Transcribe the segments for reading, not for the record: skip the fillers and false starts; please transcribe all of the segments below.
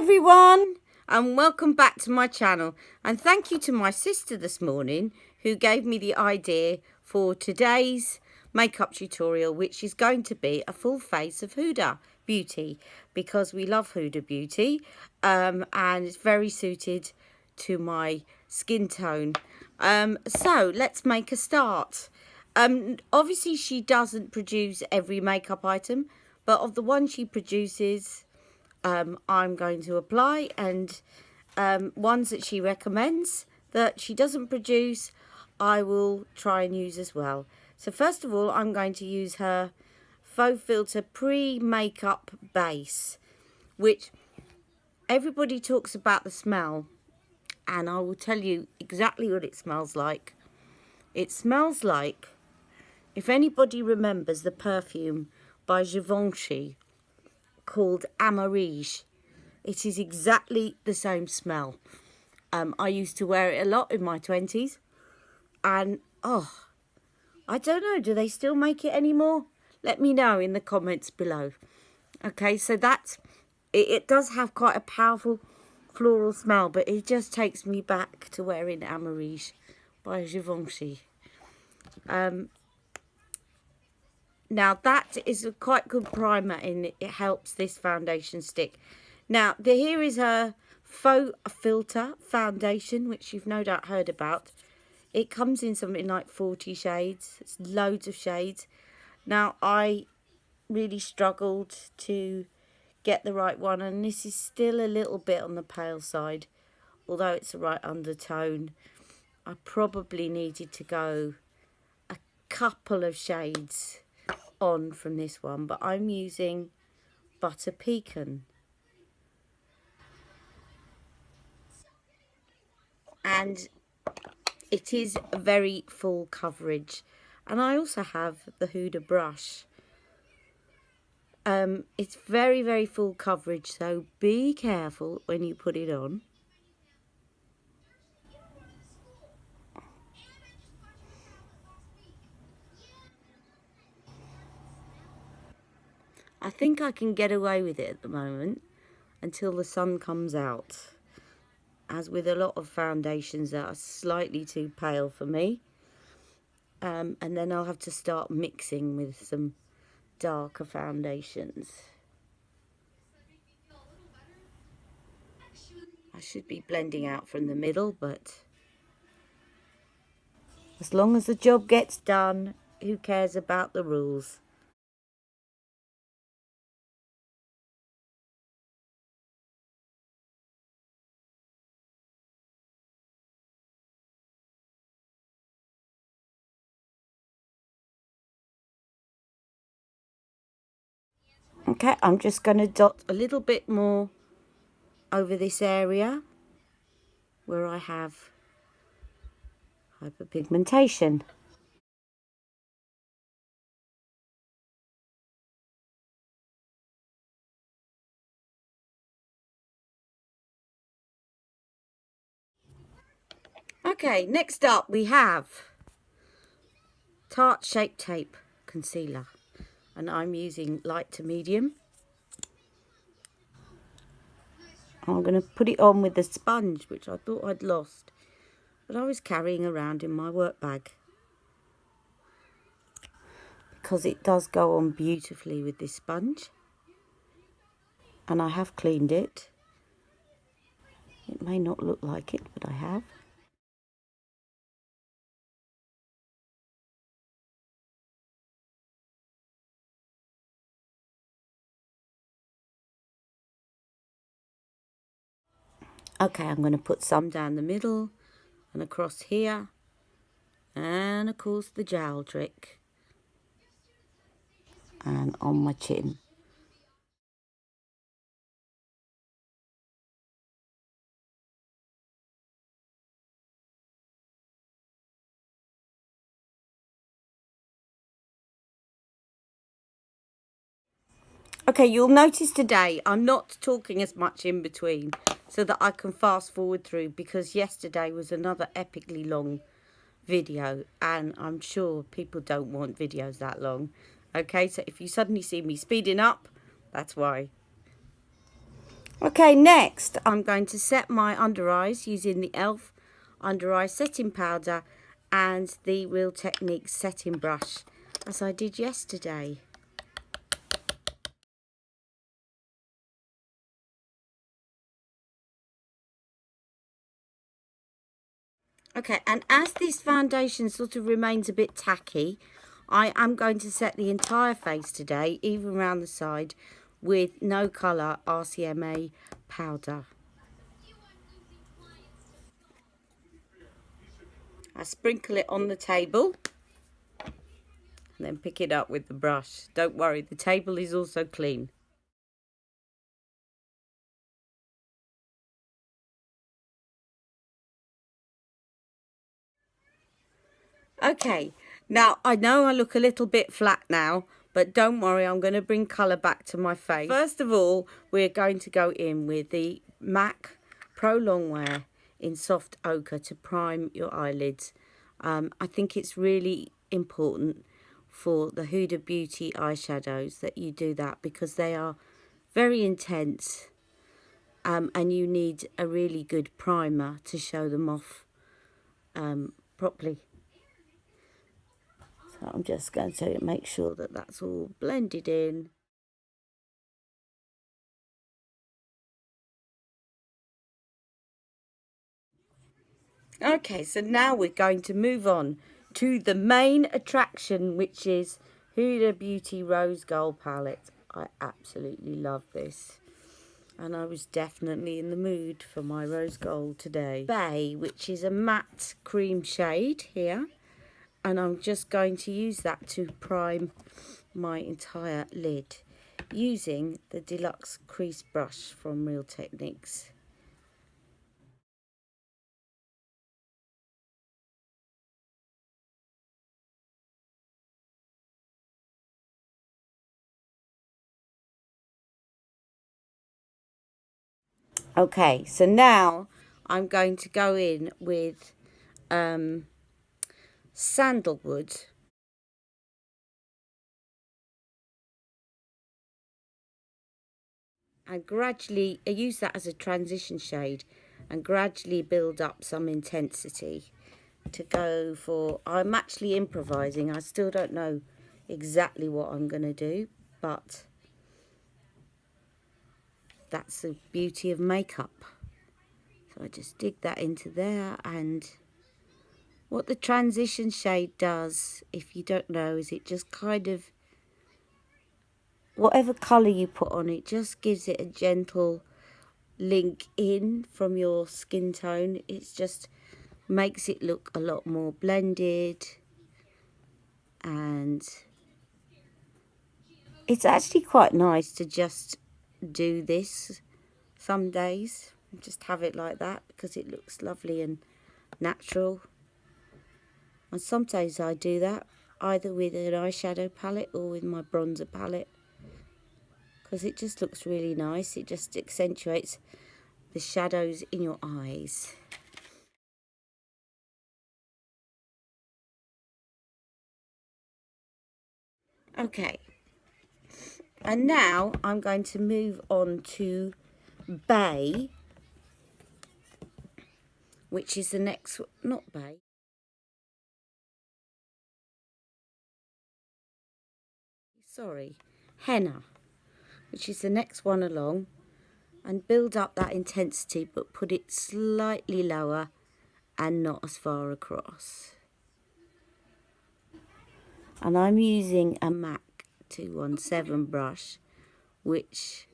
everyone, and welcome back to my channel, and thank you to my sister this morning who gave me the idea for today's makeup tutorial, which is going to be a full face of Huda Beauty, because we love Huda Beauty, and it's very suited to my skin tone. So let's make a start. Obviously she doesn't produce every makeup item, but of the ones she produces, I'm going to apply, and ones that she recommends that she doesn't produce, I will try and use as well. So first of all, I'm going to use her Faux Filter pre-makeup base, which everybody talks about the smell, and I will tell you exactly what it smells like. It smells like, if anybody remembers the perfume by Givenchy called Amarige, it is exactly the same smell. I used to wear it a lot in my 20s, and I don't know, do they still make it anymore? Let me know in the comments below. Okay, so that's it does have quite a powerful floral smell, but it just takes me back to wearing Amarige by Givenchy. Now that is a quite good primer, and it helps this foundation stick. Now here is her Faux Filter foundation, which you've no doubt heard about. It comes in something like 40 shades. It's loads of shades. Now I really struggled to get the right one, and this is still a little bit on the pale side, although it's the right undertone. I probably needed to go a couple of shades on from this one, but I'm using Butter Pecan, and it is a very full coverage. And I also have the Huda brush. It's very full coverage, so be careful when you put it on. I think I can get away with it at the moment until the sun comes out, as with a lot of foundations that are slightly too pale for me. And then I'll have to start mixing with some darker foundations. I should be blending out from the middle, but as long as the job gets done, who cares about the rules? Okay, I'm just going to dot a little bit more over this area where I have hyperpigmentation. Okay, next up we have Tarte Shape Tape Concealer, and I'm using light to medium. I'm going to put it on with the sponge, which I thought I'd lost, but I was carrying around in my work bag, because it does go on beautifully with this sponge, and I have cleaned it. It may not look like it, but I have. Okay, I'm going to put some down the middle and across here, and of course the jowl trick, and on my chin. Okay, you'll notice today I'm not talking as much in between, so that I can fast forward through, because yesterday was another epically long video, and I'm sure people don't want videos that long. Okay, so if you suddenly see me speeding up, that's why. Okay, next I'm going to set my under eyes using the e.l.f. under eye setting powder and the Real Techniques setting brush, as I did yesterday. Okay, and as this foundation sort of remains a bit tacky, I am going to set the entire face today, even around the side, with no colour Rcma powder. I sprinkle it on the table and then pick it up with the brush. Don't worry, the table is also clean. Okay, now I know I look a little bit flat now, but don't worry, I'm going to bring colour back to my face. First of all, we're going to go in with the MAC Pro Longwear in soft ochre to prime your eyelids. I think it's really important for the Huda Beauty eyeshadows that you do that, because they are very intense and you need a really good primer to show them off properly. So I'm just going to make sure that that's all blended in. Okay, so now we're going to move on to the main attraction, which is Huda Beauty Rose Gold Palette. I absolutely love this. And I was definitely in the mood for my rose gold today. Bay, which is a matte cream shade here. And I'm just going to use that to prime my entire lid using the Deluxe Crease Brush from Real Techniques. Okay, so now I'm going to go in with sandalwood. And gradually use that as a transition shade and gradually build up some intensity to go for. I'm actually improvising. I still don't know exactly what I'm going to do, but that's the beauty of makeup. So I just dig that into there, and what the transition shade does, if you don't know, is it just kind of, whatever colour you put on it, just gives it a gentle link in from your skin tone. It's just makes it look a lot more blended, and it's actually quite nice to just do this some days, just have it like that, because it looks lovely and natural. And some days I do that either with an eyeshadow palette or with my bronzer palette, because it just looks really nice. It just accentuates the shadows in your eyes. Okay, and now I'm going to move on to Bay, which is the next, not Bay, sorry, Henna, which is the next one along, and build up that intensity but put it slightly lower and not as far across. And I'm using a MAC 217 brush, which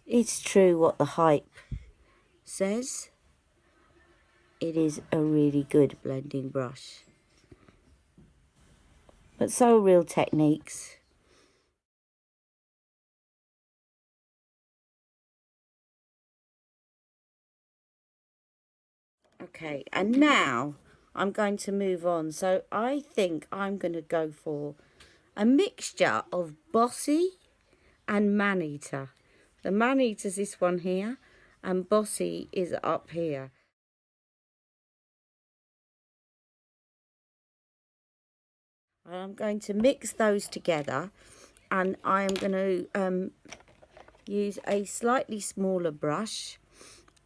it's true what the hype says. It is a really good blending brush. But so Real Techniques. Okay, and now I'm going to move on. So I think I'm going to go for a mixture of Bossy and Man-Eater. The Man-Eater's this one here, and Bossy is up here. I'm going to mix those together, and I am going to use a slightly smaller brush,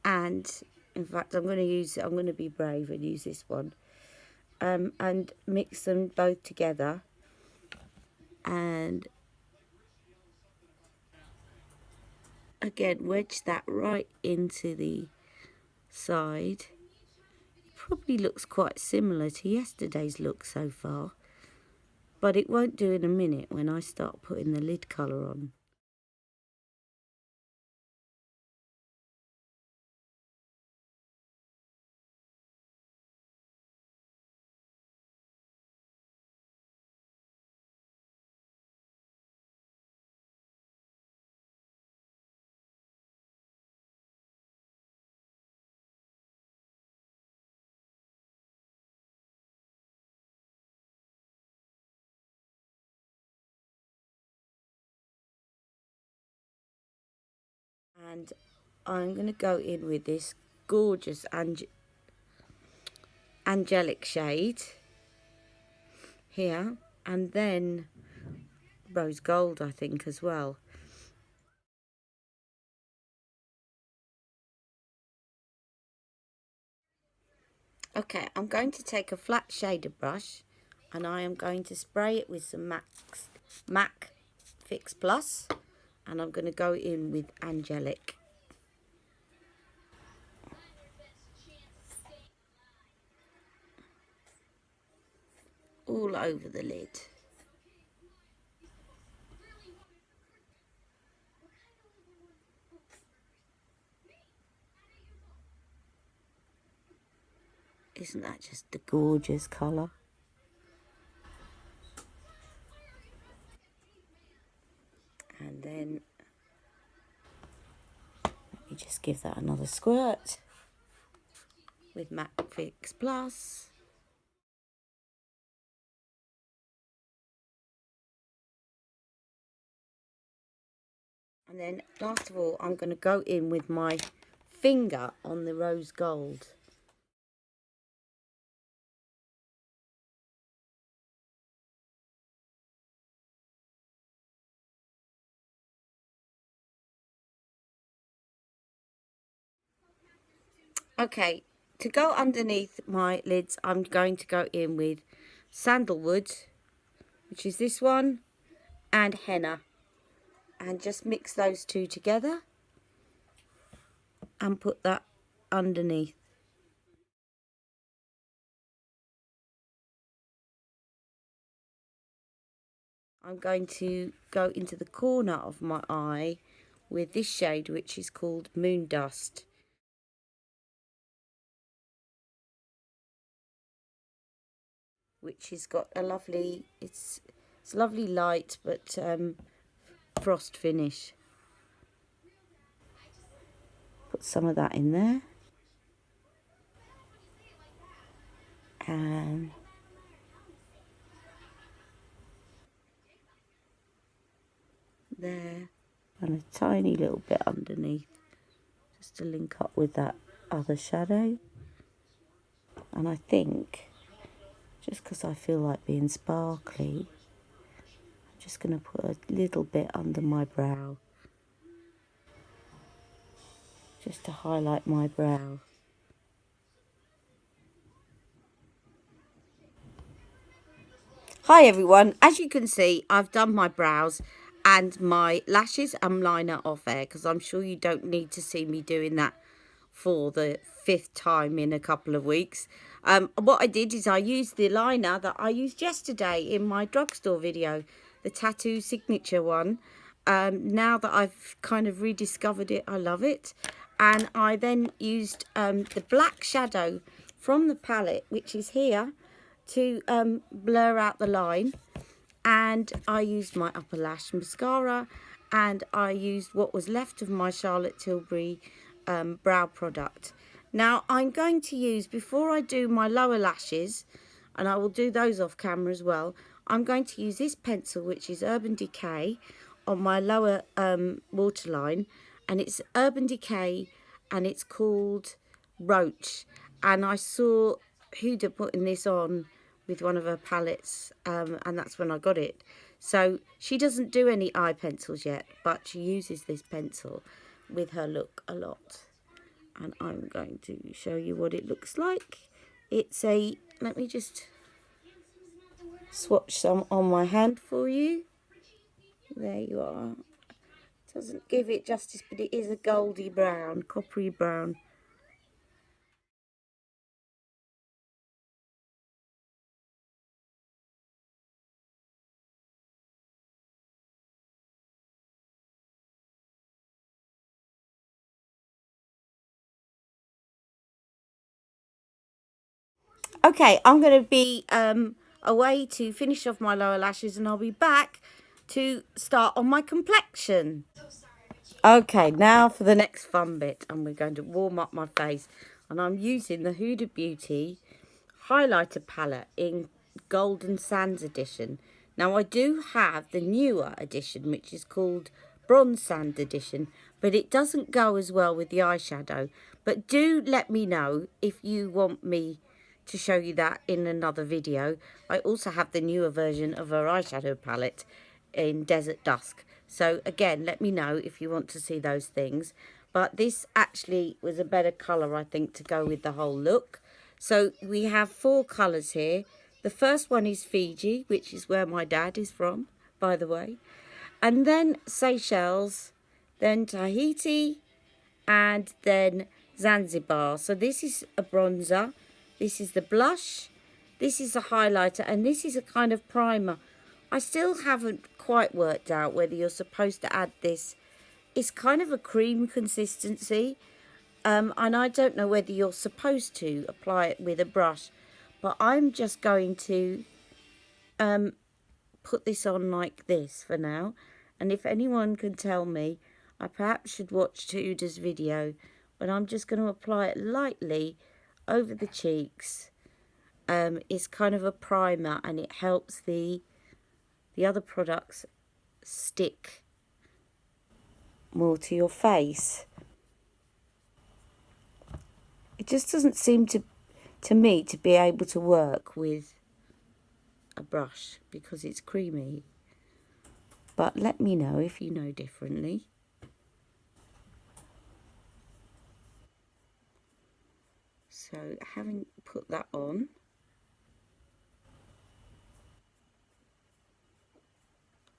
and in fact I'm going to be brave and use this one, and mix them both together, and again wedge that right into the side. Probably looks quite similar to yesterday's look so far, but it won't do in a minute when I start putting the lid colour on. And I'm going to go in with this gorgeous angelic shade here, and then rose gold I think as well. Okay, I'm going to take a flat shader brush and I am going to spray it with some MAC Fix Plus, and I'm going to go in with angelic. All over the lid. Isn't that just a gorgeous colour? And then let me just give that another squirt with MAC Fix Plus. And then last of all, I'm going to go in with my finger on the rose gold. Okay, to go underneath my lids, I'm going to go in with sandalwood, which is this one, and henna, and just mix those two together and put that underneath. I'm going to go into the corner of my eye with this shade, which is called Moon Dust. Which has got a lovely, it's lovely light, but frost finish. Put some of that in there. And there, and a tiny little bit underneath, just to link up with that other shadow. And I think, just because I feel like being sparkly, I'm just going to put a little bit under my brow, just to highlight my brow. Hi everyone, as you can see, I've done my brows and my lashes and liner off air, because I'm sure you don't need to see me doing that for the 5th time in a couple of weeks. What I did is I used the liner that I used yesterday in my drugstore video, the tattoo signature one. Now that I've kind of rediscovered it, I love it. And I then used the black shadow from the palette, which is here, to blur out the line. And I used my upper lash mascara, and I used what was left of my Charlotte Tilbury brow product. Now I'm going to use, before I do my lower lashes, and I will do those off camera as well, I'm going to use this pencil, which is Urban Decay, on my lower waterline, and it's Urban Decay and it's called Roach. And I saw Huda putting this on with one of her palettes, and that's when I got it. So she doesn't do any eye pencils yet, but she uses this pencil with her look a lot. And I'm going to show you what it looks like. It's a, let me just swatch some on my hand for you. There you are. Doesn't give it justice, but it is a goldy brown, coppery brown. Okay, I'm going to be away to finish off my lower lashes, and I'll be back to start on my complexion. Okay, now for the next fun bit, and we're going to warm up my face. And I'm using the Huda Beauty highlighter palette in Golden Sands edition. Now I do have the newer edition, which is called Bronze Sand edition, but it doesn't go as well with the eyeshadow. But do let me know if you want me to show you that in another video. I also have the newer version of our eyeshadow palette in Desert Dusk. So again, let me know if you want to see those things. But this actually was a better colour, I think, to go with the whole look. So we have 4 colours here. The first one is Fiji, which is where my dad is from, by the way. And then Seychelles, then Tahiti, and then Zanzibar. So this is a bronzer, this is the blush, this is a highlighter, and this is a kind of primer. I still haven't quite worked out whether you're supposed to add this. It's kind of a cream consistency, and I don't know whether you're supposed to apply it with a brush, but I'm just going to put this on like this for now. And if anyone can tell me, I perhaps should watch Huda's video, but I'm just going to apply it lightly over the cheeks. It's kind of a primer, and it helps the other products stick more to your face. It just doesn't seem to me to be able to work with a brush because it's creamy. But let me know if you know differently. So having put that on,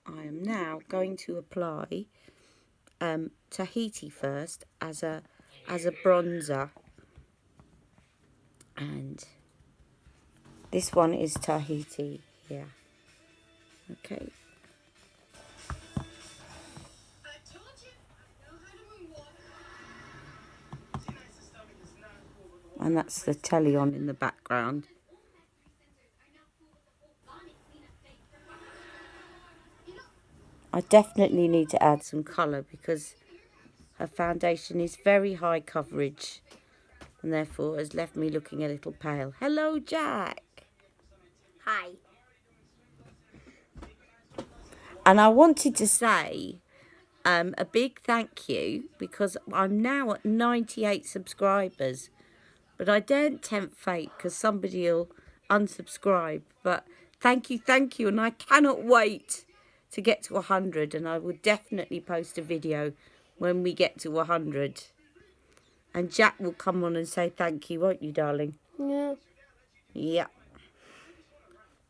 I am now going to apply Tahiti first as a bronzer, and this one is Tahiti here. Okay. And that's the telly on in the background. I definitely need to add some colour because her foundation is very high coverage and therefore has left me looking a little pale. Hello, Jack. Hi. And I wanted to say a big thank you because I'm now at 98 subscribers. But I daren't tempt fate because somebody will unsubscribe. But thank you, and I cannot wait to get to 100. And I will definitely post a video when we get to 100. And Jack will come on and say thank you, won't you, darling? Yeah. Yeah.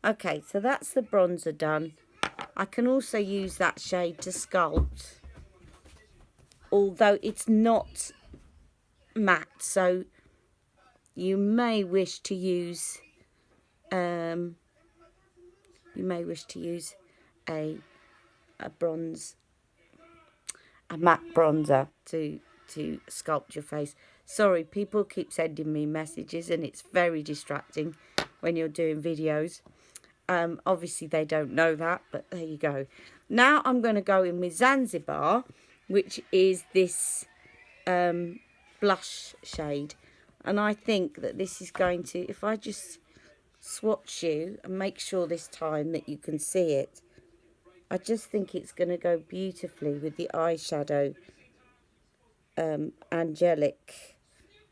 Okay, so that's the bronzer done. I can also use that shade to sculpt, although it's not matte, so you may wish to use a matte bronzer to sculpt your face. Sorry, people keep sending me messages and it's very distracting when you're doing videos. Obviously they don't know that, but there you go. Now I'm going to go in with Zanzibar, which is this blush shade. And I think that this is going to, if I just swatch you and make sure this time that you can see it, I just think it's going to go beautifully with the eyeshadow, angelic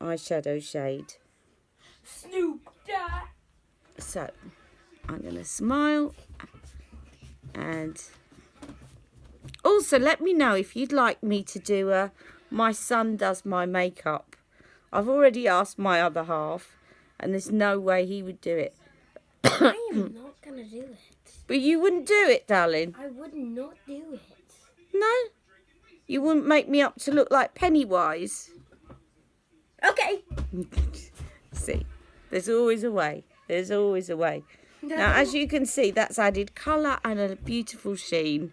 eyeshadow shade. Snoop Dogg. So I'm going to smile And also let me know if you'd like me to do my son does my makeup. I've already asked my other half, and there's no way he would do it. I am not going to do it. But you wouldn't do it, darling? I would not do it. No? You wouldn't make me up to look like Pennywise? Okay. See, there's always a way. There's always a way. No. Now, as you can see, that's added colour and a beautiful sheen.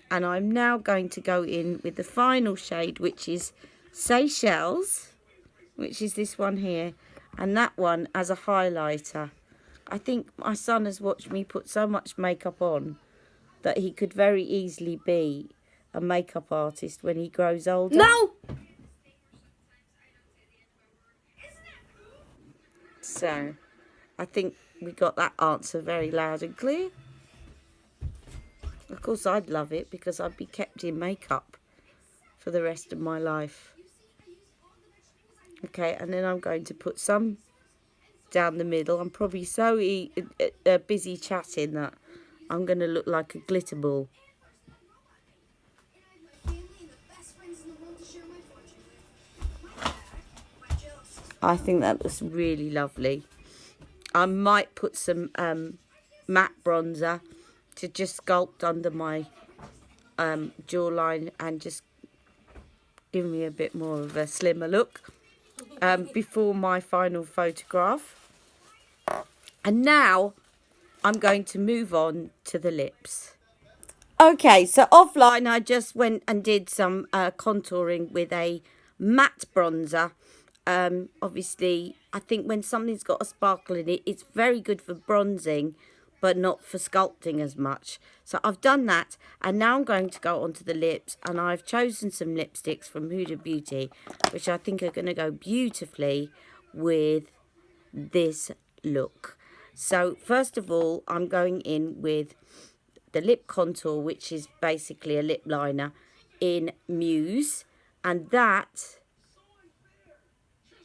And I'm now going to go in with the final shade, which is Seychelles, which is this one here, and that one as a highlighter. I think my son has watched me put so much makeup on that he could very easily be a makeup artist when he grows older. No! So, I think we got that answer very loud and clear. Of course, I'd love it because I'd be kept in makeup for the rest of my life. Okay, and then I'm going to put some down the middle. I'm probably so busy chatting that I'm going to look like a glitter ball. I think that looks really lovely. I might put some matte bronzer to just sculpt under my jawline and just give me a bit more of a slimmer look before my final photograph. And now I'm going to move on to the lips. Okay, so offline I just went and did some contouring with a matte bronzer. Obviously, I think when something's got a sparkle in it, it's very good for bronzing, but not for sculpting as much. So I've done that, and now I'm going to go onto the lips, and I've chosen some lipsticks from Huda Beauty, which I think are going to go beautifully with this look. So first of all, I'm going in with the lip contour, which is basically a lip liner in Muse, and that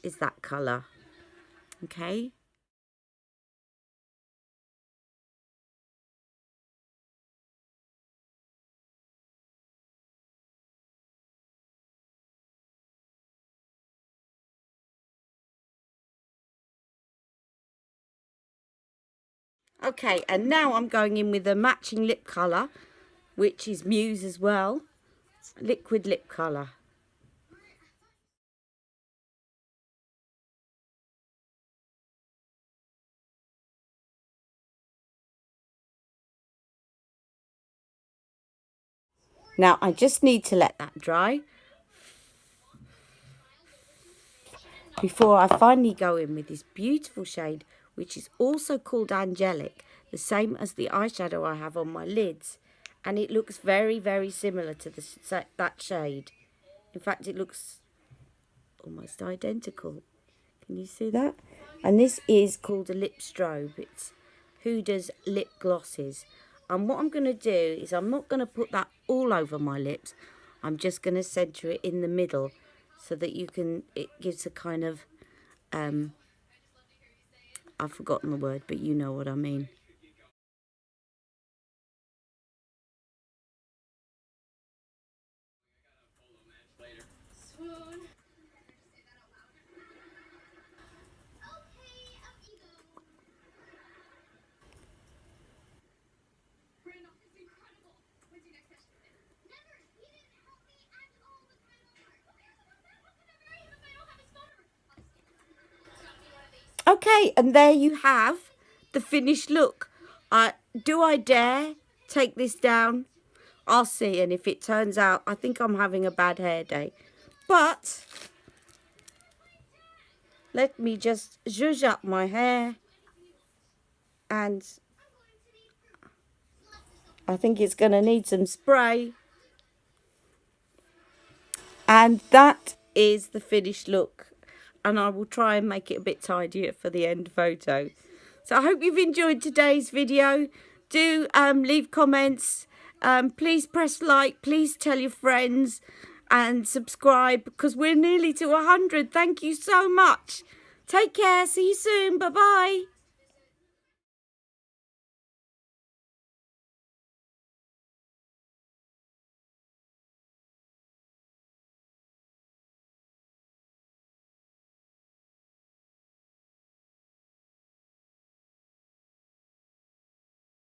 is that colour. Okay. Okay, and now I'm going in with a matching lip colour, which is Muse as well. Liquid lip colour. Now I just need to let that dry before I finally go in with this beautiful shade, which is also called Angelic, the same as the eyeshadow I have on my lids, and it looks very, very similar to that shade. In fact, it looks almost identical. Can you see that? And this is called a lip strobe. It's Huda's lip glosses. And what I'm going to do is I'm not going to put that all over my lips. I'm just going to centre it in the middle so that it gives a kind of, I've forgotten the word, but you know what I mean. Okay, and there you have the finished look. Do I dare take this down? I'll see, and if it turns out, I think I'm having a bad hair day. But let me just zhuzh up my hair, and I think it's going to need some spray. And that is the finished look. And I will try and make it a bit tidier for the end photo. So I hope you've enjoyed today's video. Do leave comments. Please press like. Please tell your friends. And subscribe, because we're nearly to 100. Thank you so much. Take care. See you soon. Bye-bye.